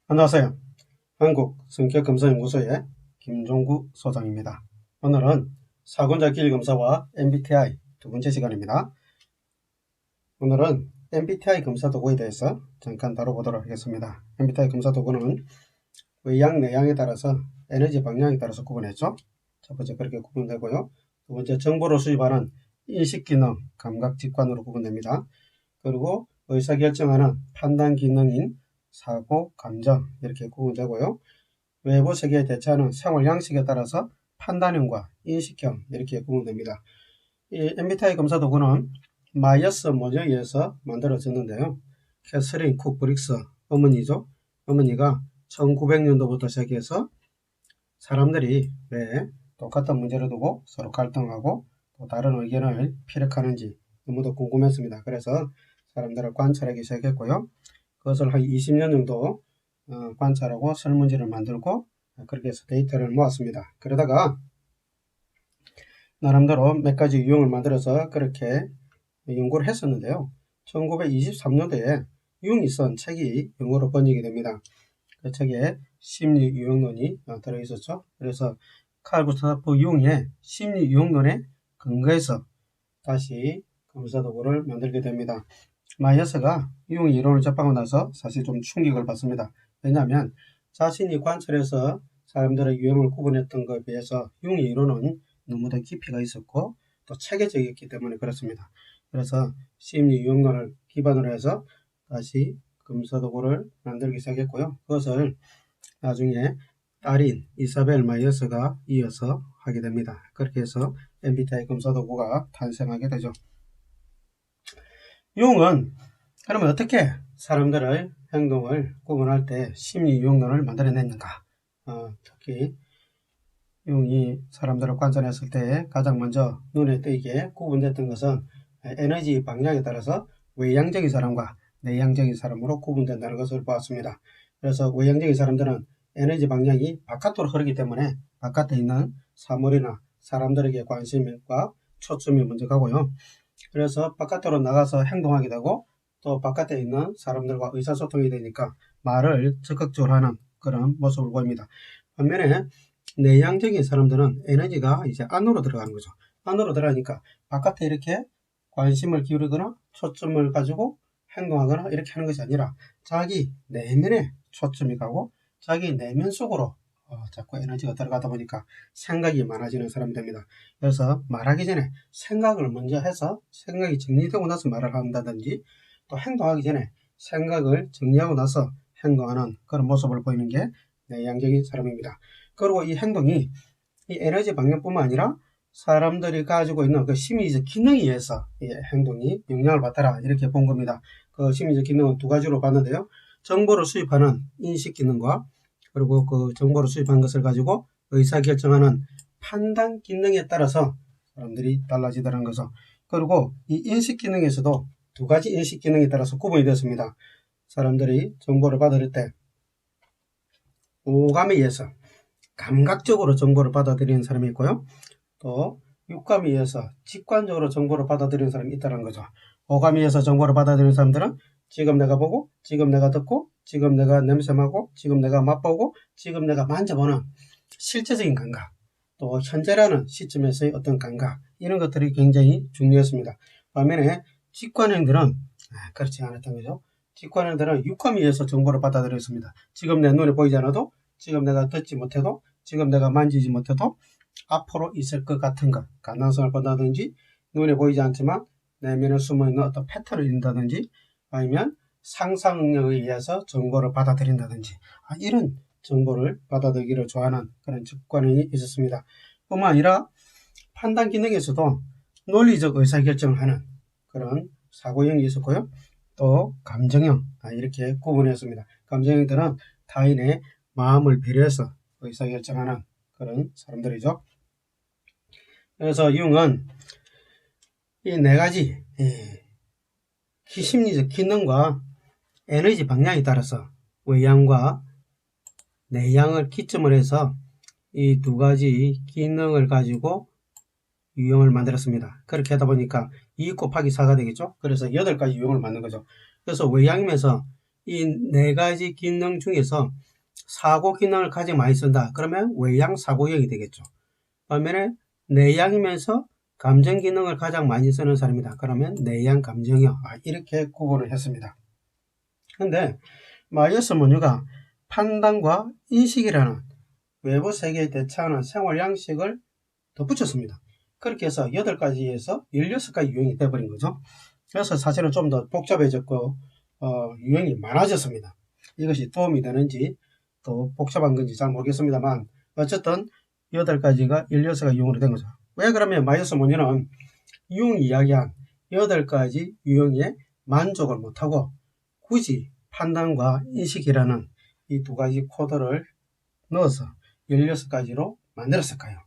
안녕하세요. 한국성격검사연구소의 김종구 소장입니다. 오늘은 사군자기일검사와 MBTI 두 번째 시간입니다. 오늘은 MBTI 검사 도구에 대해서 잠깐 다뤄보도록 하겠습니다. MBTI 검사 도구는 외양, 내양에 따라서 에너지 방향에 따라서 구분했죠. 첫 번째 그렇게 구분되고요. 두 번째 정보를 수집하는 인식기능, 감각직관으로 구분됩니다. 그리고 의사결정하는 판단기능인 사고, 감정 이렇게 구분되고요. 외부 세계에 대처하는 생활 양식에 따라서 판단형과 인식형 이렇게 구분됩니다. 이 MBTI 검사 도구는 마이어스 모듈에 의해서 만들어졌는데요. 캐서린 쿡 브릭스 어머니죠. 어머니가 1900년도부터 시작해서 사람들이 왜 똑같은 문제를 두고 서로 갈등하고 또 다른 의견을 피력하는지 너무도 궁금했습니다. 그래서 사람들을 관찰하기 시작했고요. 그것을 한 20년 정도 관찰하고 설문지를 만들고 그렇게 해서 데이터를 모았습니다. 그러다가 나름대로 몇 가지 유형을 만들어서 그렇게 연구를 했었는데요. 1923년도에 융이 쓴 책이 영어로 번역이 됩니다. 그 책에 심리 유형론이 들어있었죠. 그래서 칼 구스타프 융의 심리 유형론에 근거해서 다시 검사 도구를 만들게 됩니다. 마이어스가 융의 이론을 접하고 나서 사실 좀 충격을 받습니다. 왜냐하면 자신이 관찰해서 사람들의 유형을 구분했던 것에 비해서 융의 이론은 너무 더 깊이가 있었고 또 체계적이었기 때문에 그렇습니다. 그래서 심리 유형론을 기반으로 해서 다시 검사 도구를 만들기 시작했고요. 그것을 나중에 딸인 이사벨 마이어스가 이어서 하게 됩니다. 그렇게 해서 MBTI 검사 도구가 탄생하게 되죠. 융은 그러면 어떻게 사람들의 행동을 구분할 때 심리 유형론을 만들어냈는가? 특히 융이 사람들을 관찰했을 때 가장 먼저 눈에 띄게 구분됐던 것은 에너지 방향에 따라서 외향적인 사람과 내향적인 사람으로 구분된다는 것을 보았습니다. 그래서 외향적인 사람들은 에너지 방향이 바깥으로 흐르기 때문에 바깥에 있는 사물이나 사람들에게 관심과 초점이 먼저 가고요. 그래서 바깥으로 나가서 행동하게 되고 또 바깥에 있는 사람들과 의사소통이 되니까 말을 적극적으로 하는 그런 모습을 보입니다. 반면에 내향적인 사람들은 에너지가 이제 안으로 들어가는 거죠. 안으로 들어가니까 바깥에 이렇게 관심을 기울이거나 초점을 가지고 행동하거나 이렇게 하는 것이 아니라 자기 내면에 초점이 가고 자기 내면 속으로 자꾸 에너지가 들어가다 보니까 생각이 많아지는 사람이 됩니다. 그래서 말하기 전에 생각을 먼저 해서 생각이 정리되고 나서 말을 한다든지 또 행동하기 전에 생각을 정리하고 나서 행동하는 그런 모습을 보이는 게 내향적인 사람입니다. 그리고 이 행동이 이 에너지 방향뿐만 아니라 사람들이 가지고 있는 그 심리적 기능에 의해서 이 행동이 영향을 받더라 이렇게 본 겁니다. 그 심리적 기능은 두 가지로 봤는데요. 정보를 수입하는 인식 기능과 그리고 그 정보를 수입한 것을 가지고 의사결정하는 판단 기능에 따라서 사람들이 달라지더라는 거죠. 그리고 이 인식 기능에서도 두 가지 인식 기능에 따라서 구분이 되었습니다. 사람들이 정보를 받을 때 오감에 의해서 감각적으로 정보를 받아들이는 사람이 있고요. 또 육감에 의해서 직관적으로 정보를 받아들이는 사람이 있다는 거죠. 오감에 의해서 정보를 받아들이는 사람들은 지금 내가 보고, 지금 내가 듣고, 지금 내가 냄새맡고, 지금 내가 맛보고, 지금 내가 만져보는 실제적인 감각, 또 현재라는 시점에서의 어떤 감각, 이런 것들이 굉장히 중요했습니다. 반면에 직관행들은 그렇지 않았던 거죠. 직관행들은 육감에 의해서 정보를 받아들였습니다. 지금 내 눈에 보이지 않아도, 지금 내가 듣지 못해도, 지금 내가 만지지 못해도 앞으로 있을 것 같은 것, 가능성을 본다든지 눈에 보이지 않지만 내면에 숨어있는 어떤 패턴을 읽는다든지 아니면 상상 능력에 의해서 정보를 받아들인다든지 이런 정보를 받아들이기를 좋아하는 그런 직관이 있었습니다. 뿐만 아니라 판단 기능에서도 논리적 의사결정을 하는 그런 사고형이 있었고요. 또 감정형 이렇게 구분했습니다. 감정형들은 타인의 마음을 배려해서 의사결정하는 그런 사람들이죠. 그래서 융은 이 네 가지 심리적 기능과 에너지 방향에 따라서 외향과 내향을 기점으로 해서 이 두 가지 기능을 가지고 유형을 만들었습니다. 그렇게 하다 보니까 2 곱하기 4가 되겠죠. 그래서 8가지 유형을 만든 거죠. 그래서 외향이면서 이 네 가지 기능 중에서 사고 기능을 가장 많이 쓴다. 그러면 외양 사고형이 되겠죠. 반면에 내양이면서 감정 기능을 가장 많이 쓰는 사람이다. 그러면 내양 감정형. 이렇게 구분을 했습니다. 근데 마이어스 모뉴가 판단과 인식이라는 외부 세계에 대처하는 생활 양식을 덧붙였습니다. 그렇게 해서 8가지에서 16가지 유형이 되어버린 거죠. 그래서 사실은 좀 더 복잡해졌고 유형이 많아졌습니다. 이것이 도움이 되는지 또 복잡한 건지 잘 모르겠습니다만 어쨌든 8가지가 16가지 유형으로 된 거죠. 왜 그러면 마이어스 모뉴는 유형이 이야기한 8가지 유형에 만족을 못하고 굳이 판단과 인식이라는 이 두 가지 코드를 넣어서 16가지로 만들었을까요?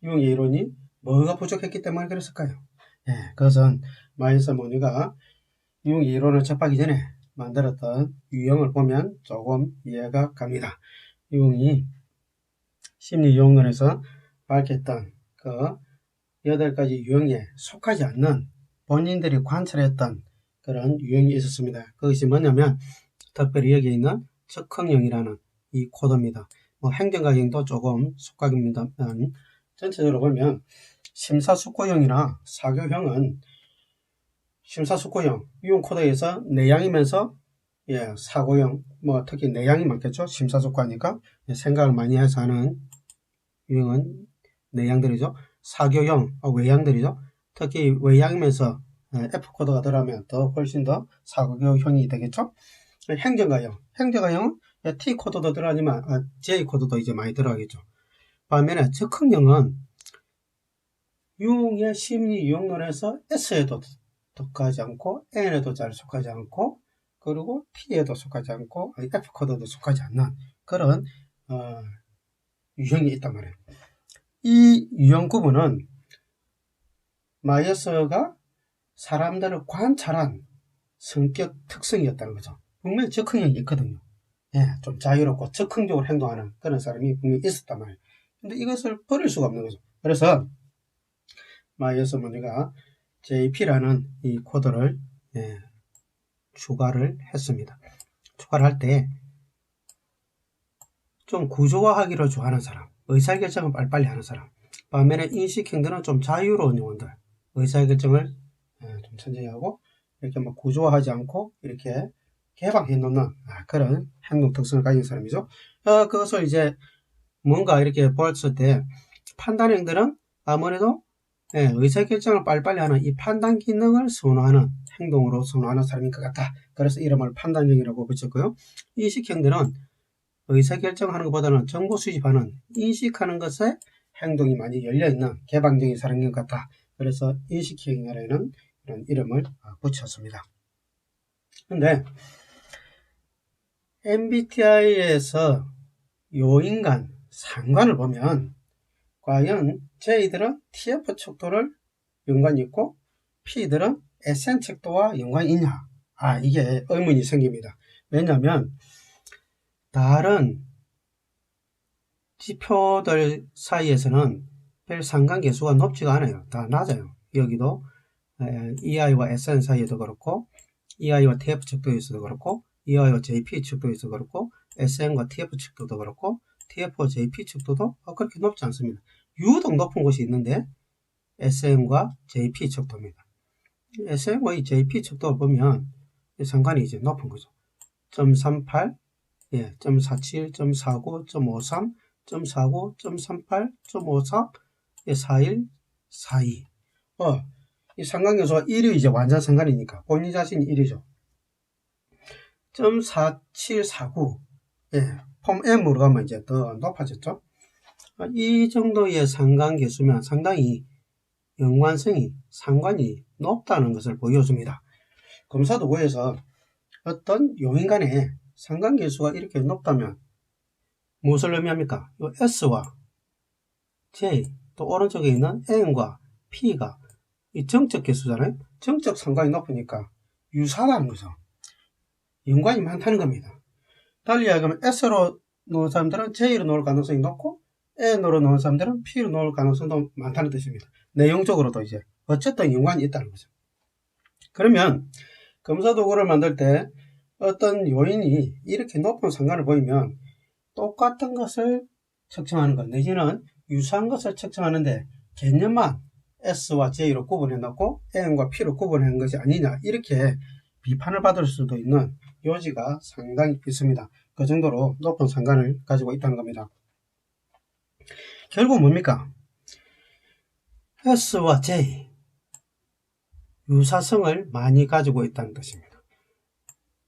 유형의 이론이 뭐가 부족했기 때문에 그랬을까요? 그것은 마이어스 모뉴가 유형의 이론을 접하기 전에 만들었던 유형을 보면 조금 이해가 갑니다. 유형이 심리유형론에서 밝혔던 그 8가지 유형에 속하지 않는 본인들이 관찰했던 그런 유형이 있었습니다. 그것이 뭐냐면 특별히 여기 있는 적응형이라는 이 코드입니다. 행정가형도 조금 속각입니다만 전체적으로 보면 심사숙고형이나 사교형은 심사숙고형 유형 코드에서 내양이면서 사고형 특히 내양이 많겠죠. 심사숙고하니까 생각을 많이 해서 하는 유형은 내양들이죠. 사교형 외양들이죠. 특히 외양이면서 F 코드가 들어가면 더 훨씬 더 사교형이 되겠죠. 행정가형은 T 코드도 들어가지만 J 코드도 이제 많이 들어가겠죠. 반면에 적응형은 유형의 심리 유형론에서 S에도 속하지 않고 N에도 잘 속하지 않고 그리고 T에도 속하지 않고 F 코드도 속하지 않는 그런 유형이 있단 말이에요. 이 유형 구분은 마이어스가 사람들을 관찰한 성격 특성이었다는 거죠. 분명히 적응형이 있거든요. 좀 자유롭고 적극적으로 행동하는 그런 사람이 분명히 있었단 말이에요. 근데 이것을 버릴 수가 없는 거죠. 그래서 마이어스 모뉴가 JP라는 이 코드를 추가를 했습니다. 추가를 할 때 좀 구조화하기를 좋아하는 사람, 의사결정을 빨리빨리 하는 사람, 반면에 인식형들은 좀 자유로운 영혼들, 의사결정을 좀 천천히 하고 이렇게 구조화하지 않고 이렇게 개방해 놓는 그런 행동 특성을 가진 사람이죠. 그것을 이제 뭔가 이렇게 보았을 때 판단형들은 아무래도 의사결정을 빨리빨리 하는 이 판단 기능을 선호하는 행동으로 선호하는 사람인 것 같다. 그래서 이름을 판단형이라고 붙였고요. 인식형들은 의사결정하는 것보다는 정보 수집하는 인식하는 것에 행동이 많이 열려있는 개방적인 사람인 것 같다. 그래서 인식형이라는 이런 이름을 붙였습니다. 근데 MBTI에서 요인 간 상관을 보면 과연 J들은 TF 척도를 연관이 있고 P들은 SN 척도와 연관이 있냐? 이게 의문이 생깁니다. 왜냐하면 다른 지표들 사이에서는 별 상관계수가 높지가 않아요. 다 낮아요. 여기도 EI와 SN 사이에도 그렇고 EI와 TF 척도에서도 그렇고 EI와 JP 척도에서도 그렇고 SN과 TF 척도도 그렇고 TF와 JP 척도도 그렇게 높지 않습니다. 유독 높은 곳이 있는데 SN과 JP 척도입니다. SN과 이 JP 척도를 보면 상관이 이제 높은 거죠. 0.38, 0.47, 0.49, 0.53, 0.49, 0.38, 0.54, 41, 42. 이 상관계수가 1이 이제 완전 상관이니까 본인 자신이 1이죠. 0.4749. 폼 M으로 가면 이제 더 높아졌죠. 이 정도의 상관계수면 상당히 연관성이, 상관이 높다는 것을 보여줍니다. 검사도구에서 어떤 요인 간의 상관계수가 이렇게 높다면 무엇을 의미합니까? 이 S와 J, 또 오른쪽에 있는 N과 P가 이 정적 계수잖아요. 정적 상관이 높으니까 유사하다는 거죠. 연관이 많다는 겁니다. 달리 이야기하면 S로 놓은 사람들은 J로 놓을 가능성이 높고 N으로 놓은 사람들은 P로 놓을 가능성도 많다는 뜻입니다. 내용적으로도 이제 어쨌든 연관이 있다는 거죠. 그러면 검사도구를 만들 때 어떤 요인이 이렇게 높은 상관을 보이면 똑같은 것을 측정하는 것 내지는 유사한 것을 측정하는데 개념만 S와 J로 구분해 놓고 N과 P로 구분해 놓은 것이 아니냐 이렇게 비판을 받을 수도 있는 요지가 상당히 있습니다. 그 정도로 높은 상관을 가지고 있다는 겁니다. 결국 뭡니까? S와 J 유사성을 많이 가지고 있다는 것입니다.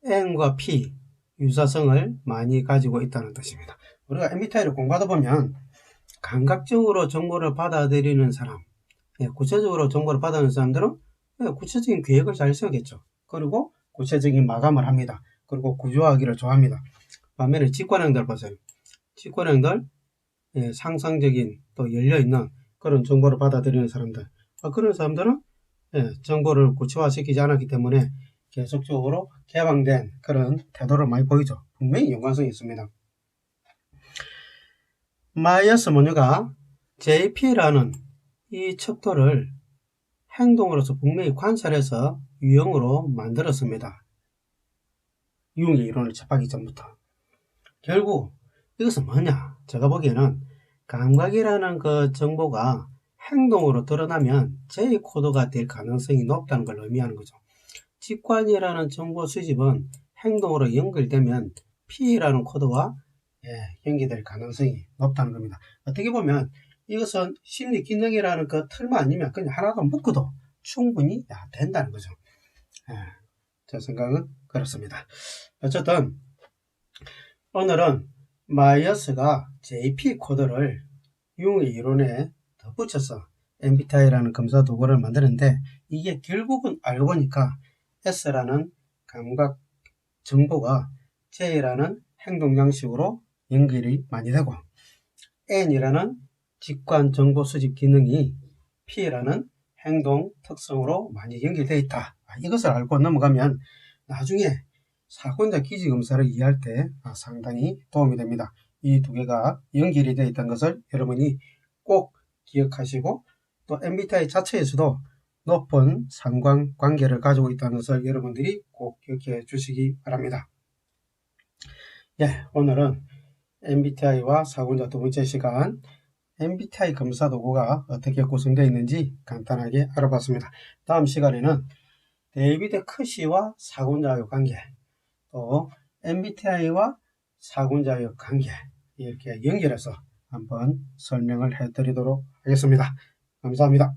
N과 P 유사성을 많이 가지고 있다는 뜻입니다. 우리가 MBTI를 공부하다 보면 감각적으로 정보를 받아들이는 사람, 구체적으로 정보를 받아들이는 사람들은 구체적인 계획을 잘 세우겠죠. 그리고 구체적인 마감을 합니다. 그리고 구조화하기를 좋아합니다. 반면에 직관형들 보세요. 직관형들 상상적인 또 열려있는 그런 정보를 받아들이는 사람들, 그런 사람들은 정보를 구체화시키지 않았기 때문에 계속적으로 개방된 그런 태도를 많이 보이죠. 분명히 연관성이 있습니다. 마이어스 모뉴가 JP라는 이 척도를 행동으로서 분명히 관찰해서 유형으로 만들었습니다. 융의 이론을 접하기 전부터. 결국 이것은 뭐냐? 제가 보기에는 감각이라는 그 정보가 행동으로 드러나면 J 코드가 될 가능성이 높다는 걸 의미하는 거죠. 직관이라는 정보 수집은 행동으로 연결되면 P라는 코드와 연결될 가능성이 높다는 겁니다. 어떻게 보면 이것은 심리 기능이라는 그 틀만 아니면 그냥 하나도 묶어도 충분히 된다는 거죠. 제 생각은 그렇습니다. 어쨌든 오늘은 마이어스가 JP 코드를 융의 이론에 덧붙여서 MBTI라는 검사 도구를 만드는데 이게 결국은 알고 보니까 S라는 감각 정보가 J라는 행동 양식으로 연결이 많이 되고 N이라는 직관 정보 수집 기능이 P라는 행동 특성으로 많이 연결되어 있다. 이것을 알고 넘어가면 나중에 사고자 기지 검사를 이해할 때 상당히 도움이 됩니다. 이 두 개가 연결이 되어 있다는 것을 여러분이 꼭 기억하시고 또 MBTI 자체에서도 높은 상관관계를 가지고 있다는 것을 여러분들이 꼭 기억해 주시기 바랍니다. 오늘은 MBTI와 사고자 두 번째 시간 MBTI 검사 도구가 어떻게 구성되어 있는지 간단하게 알아봤습니다. 다음 시간에는 데이비드 커시와 사고자의 관계, 또 MBTI와 사고자의 관계 이렇게 연결해서 한번 설명을 해드리도록 하겠습니다. 감사합니다.